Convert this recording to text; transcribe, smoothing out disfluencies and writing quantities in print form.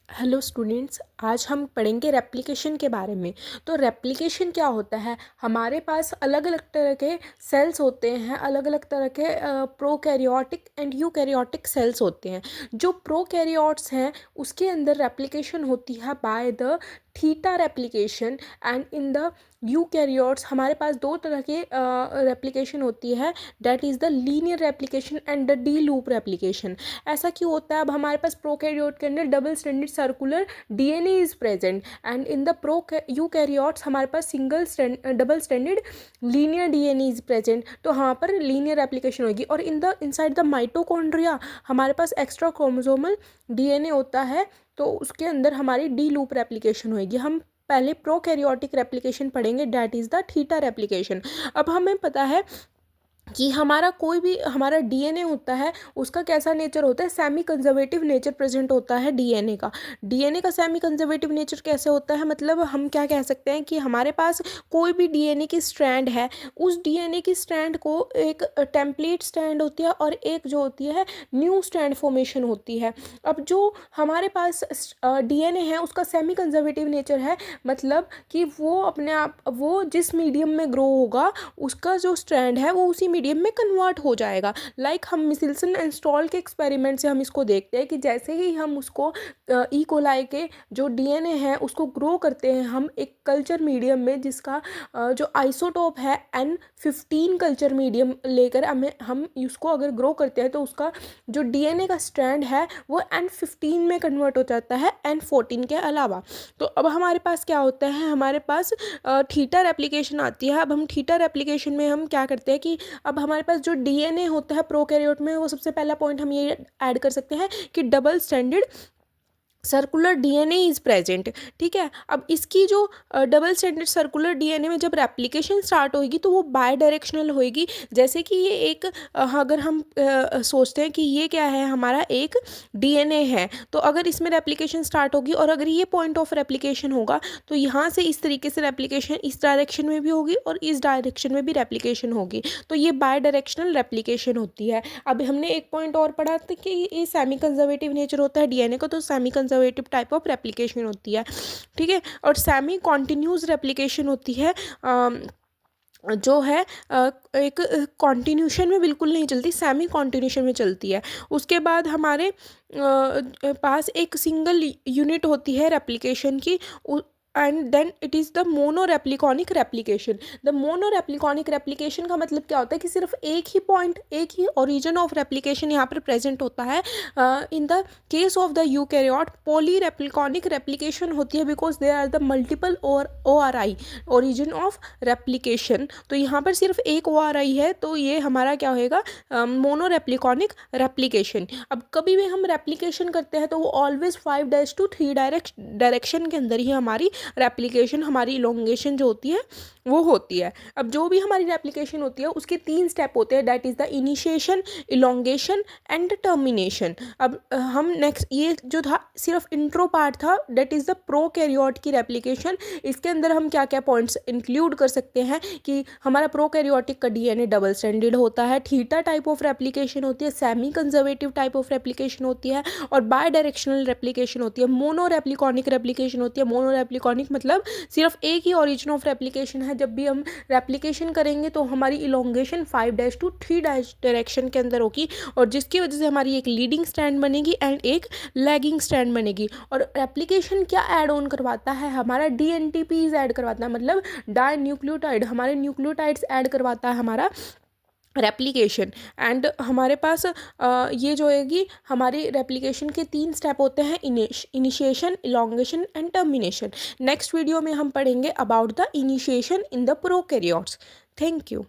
Hello students, आज हम पढ़ेंगे रेप्लिकेशन के बारे में। तो रेप्लिकेशन क्या होता है? हमारे पास अलग अलग तरह के सेल्स होते हैं, अलग अलग तरह के प्रोकैरियोटिक एंड यूकैरियोटिक सेल्स होते हैं। जो प्रोकैरियोट्स हैं उसके अंदर रेप्लिकेशन होती है by the theta replication, and in the eukaryotes हमारे पास दो तरह के रेप्लिकेशन होती है, that is the linear replication and the D loop replication. ऐसा क्यों होता है? अब हमारे पास प्रोकैरियोट के अंदर double standard circular DNA is present, and in the eukaryotes हमारे पास double standard linear DNA is present. तो वहाँ पर लीनियर रेप्लिकेशन होगी। और इनसाइड द माइटोकॉन्ड्रिया हमारे पास एक्स्ट्रा क्रोमोसोमल डीएनए होता है, तो उसके अंदर हमारी डी लूप रेप्लिकेशन होगी। हम पहले प्रोकैरियोटिक रेप्लिकेशन पढ़ेंगे, that is the theta replication. अब हमें पता है कि हमारा डीएनए होता है, उसका कैसा नेचर होता है? सेमी कंजर्वेटिव नेचर प्रेजेंट होता है डीएनए का सेमी कंजर्वेटिव नेचर कैसे होता है? मतलब हम क्या कह सकते हैं कि हमारे पास कोई भी डीएनए की स्ट्रैंड है, उस डीएनए की स्ट्रैंड को एक टेम्पलेट स्ट्रैंड होती है और एक जो होती है न्यू स्ट्रैंड फॉर्मेशन होती है। अब जो हमारे पास डीएनए है उसका सेमी कंजर्वेटिव नेचर है, मतलब कि वो जिस मीडियम में ग्रो होगा उसका जो स्ट्रैंड है वो उसी मीडियम में कन्वर्ट हो जाएगा। हम मिसेल्सन एंड स्टॉल के एक्सपेरिमेंट से हम इसको देखते हैं कि जैसे ही हम उसको ई कोलाई के जो डीएनए है उसको ग्रो करते हैं हम एक कल्चर मीडियम में, जिसका जो आइसोटोप है N15 कल्चर मीडियम लेकर हम उसको अगर ग्रो करते हैं तो उसका जो डीएनए का स्ट्रैंड है वो N15 में कन्वर्ट हो जाता है N14 के अलावा। तो अब हमारे पास क्या होता है? हमारे पास थीटा रेप्लिकेशन आती है। अब हम थीटा रेप्लिकेशन में हम क्या करते हैं कि अब हमारे पास जो डीएनए होता है प्रोकैरियोट में, वो सबसे पहला पॉइंट हम ये ऐड कर सकते हैं कि double standard circular DNA is present. ठीक है, अब इसकी जो डबल स्टैंडर्ड सर्कुलर डीएनए में जब रेप्लिकेशन स्टार्ट होगी तो वो बाय डायरेक्शनल होएगी। जैसे कि ये एक अगर हम सोचते हैं कि ये क्या है, हमारा एक डीएनए है, तो अगर इसमें रेप्लिकेशन स्टार्ट होगी और अगर ये पॉइंट ऑफ रेप्लिकेशन होगा तो यहाँ से इस तरीके से रेप्लिकेशन इस डायरेक्शन में भी होगी और इस डायरेक्शन में भी रेप्लिकेशन होगी। तो ये बाय डायरेक्शनल रेप्लिकेशन होती है। अब हमने एक पॉइंट और पढ़ा था कि ये सेमी कंजर्वेटिव नेचर होता है डीएनए का, तो semi conservative type of replication होती है। ठीक है, और सेमी कॉन्टिन्यूस रेप्लिकेशन होती है जो है एक कॉन्टिन्यूशन में बिल्कुल नहीं चलती, सेमी कॉन्टिन्यूशन में चलती है। उसके बाद हमारे पास एक सिंगल यूनिट होती है रेप्लिकेशन की, and then it is the monorepliconic replication. The monorepliconic replication का मतलब क्या होता है कि सिर्फ एक ही पॉइंट, एक ही ओरिजिन ऑफ रेप्लिकेशन यहाँ पर प्रेजेंट होता है। In the case of the eukaryote poly repliconic replication होती है, because there are the multiple और ORI ओरिजिन ऑफ रेप्लिकेशन। तो यहाँ पर सिर्फ एक ORI है, तो ये हमारा क्या होएगा? मोनोरेप्लिकॉनिक रेप्लिकेशन। अब कभी भी हम रेप्लिकेशन करते हैं तो वो ऑलवेज 5' to 3 डायरेक्शन के अंदर ही हमारी रेप्लिकेशन, हमारी इलोंगेशन जो होती है वो होती है। अब जो भी हमारी रेप्लिकेशन होती है उसके 3 स्टेप होते हैं, that is the initiation, elongation and termination. अब हम नेक्स्ट, ये जो था सिर्फ इंट्रो पार्ट था, दैट इज़ द प्रोकैरियोट की रेप्लिकेशन। इसके अंदर हम क्या क्या पॉइंट्स इंक्लूड कर सकते हैं कि हमारा प्रोकैरियोटिक का डीएनए डबल स्टैंडर्ड होता है, थीटा टाइप ऑफ रेप्लिकेशन होती है, semi conservative type of replication होती है, और बाय डायरेक्शनल रेप्लिकेशन होती है, मोनो रेप्लिकॉनिक रेप्लिकेशन होती है। मोनो रेप्लिकॉनिक मतलब सिर्फ एक ही ओरिजिन ऑफ रेप्लिकेशन है। जब भी हम रेप्लिकेशन करेंगे तो हमारी इलोंगेशन 5' to 3 डायरेक्शन के अंदर होगी, और जिसकी वजह से हमारी एक लीडिंग स्ट्रैंड बनेगी एंड एक लैगिंग स्ट्रैंड बनेगी। और रेप्लिकेशन क्या ऐड ऑन करवाता है? हमारा DNTPs ऐड करवाता है, मतलब डाई न्यूक्लियोटाइड, हमारे न्यूक्लियोटाइड्स ऐड करवाता है हमारा रेप्लिकेशन। एंड हमारे पास ये जो होगी हमारी रेप्लिकेशन के 3 स्टेप होते हैं, initiation, elongation and termination. Next video में हम पढ़ेंगे about the initiation in the prokaryotes. Thank you.